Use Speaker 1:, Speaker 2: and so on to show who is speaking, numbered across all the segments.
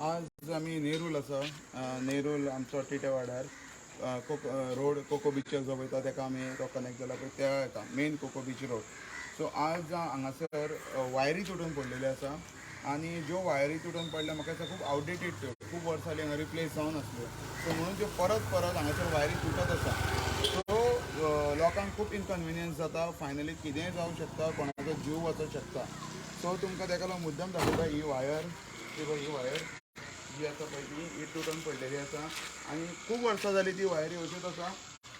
Speaker 1: आज आम्ही नेरूल आसा नेरूल आमचो टिटे वाड्यार रोड कोको बीचर जो वयता ताका आमी तो कनेक्ट जाला पळय त्या येता main Coco beach road. So आज हांगासर वायरी तुटून पडलेली आसा आनी ज्यो वायरी तुटून पडल्या म्हाका दिसता खूब आउटडेटेड त्यो खूब वर्सां जालीं हांगा रिप्लेस जावन आसल्यो. सो म्हणून त्यो परत परत हांगासर वायरी तुटत आसा. सो लोकांक खूब इनकन्विनियन्स जाता. फायनली कितेंय जावंक शकता, कोणाचो जीव वचूंक शकता. सो तुमकां ताका लागून मुद्दम दाखयता ही वायर, ही वायर जी आसा पळय ती तुटून पडलेली आसा आनी खूब वर्सां जालीं ती वायरी अश्योच आसा.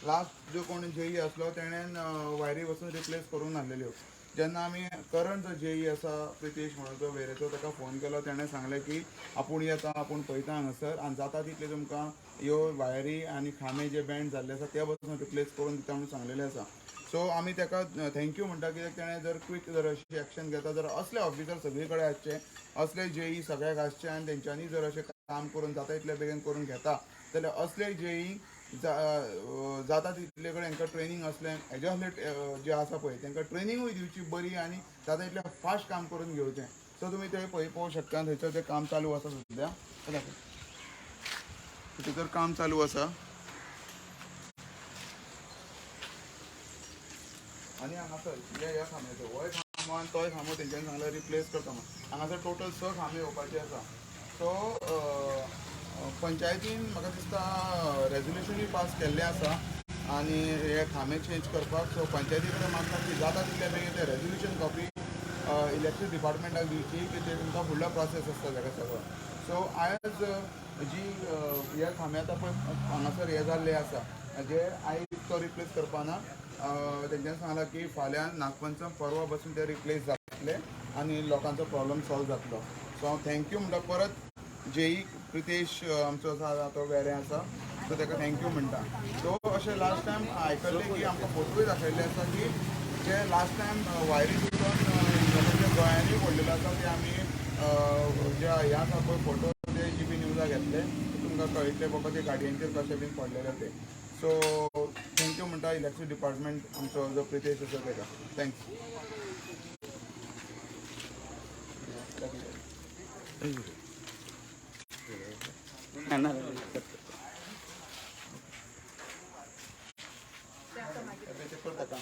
Speaker 1: लास्ट जो कोण जेई आसलो तेणेन वायरी वचून रिप्लेस करून हाडलेल्यो. जेन्ना आमी करंट जो जेई आसा प्रितेश म्हणून जो वेरेचो ताका फोन केलो तेणें सांगलें की आपूण येता आपूण पळयता हांगासर आनी जाता तितले तुमकां ह्यो वायरी आनी खांबे जे बँड जाल्ले आसा ते वचून रिप्लेस करून दिता म्हणून सांगलेलें आसा. सो आमी ताका थँक्यू म्हणटा कित्याक तेणें जर क्वीक जर अशी एक्शन घेता जर असले ऑफिसर सगळे कडेन आसचे, असले जेई सगळ्याक आसचे आनी तेंच्यांनी जर अशें काम करून जाता तितले बेगीन करून घेता जाल्यार असले जेई जाता तितले कडेन हांकां ट्रेनींग असलें हेजे असले जे आसा पळय तांकां ट्रेनिंगूय दिवची बरी आनी जाता तितलें फास्ट काम करून घेवचें. सो तुमी थंय पळोवंक शकता थंयसर तें काम चालू आसा सद्या. थंयसर काम चालू आसा आनी हांगासर ह्या खांब्याचो होय खांबो आनी तोय खांबो तेंच्यांनी सांगल्यार रिप्लेस करता म्हणून. हांगासर टोटल 6 खांबे येवपाचे आसा. सो पंचायतीन म्हाका दिसता रेजोल्युशनूय पास केल्लें आसा आनी हे खांबे चेंज करपाक. सो पंचायती कडेन मागता की जाता तितले बेगीन ते रेजोल्युशन कॉपी इलेक्ट्रीक डिपार्टमेंटाक दिवची की ते तुमकां फुडलो प्रोसेस आसता ताका सगळो. सो आयज जी हे खांबे आतां पळय हांगासर हे जाल्ले आसा जे आयज तो रिप्लेस करपाना. तेंच्यांनी सांगलां की फाल्यां नागपंचम परवा बसून ते रिप्लेस जातले आनी लोकांचो प्रॉब्लम सॉल्व जातलो. सो हांव थँक्यू म्हणटा परत जेई प्रितेश आमचो आसा तो वेरे आसा सो ताका थँक्यू म्हणटा. सो अशें लास्ट टायम आयकल्लें की आमकां फोटोय दाखयल्ले आसा की जे लास्ट टायम वायरी तुटून जे गोंयांनी पडलेले आसा ते आमी जे हे आसा पळय फोटो ते GB न्यूजाक घेतले. तुमकां कळयतले बाबा ते गाडयांचेर कशें बीन पडलेले ते. सो थँक्यू म्हणटा इलेक्ट्रीक डिपार्टमेंट आमचो जो प्रितेश आसा ताका. थँक्स. करता का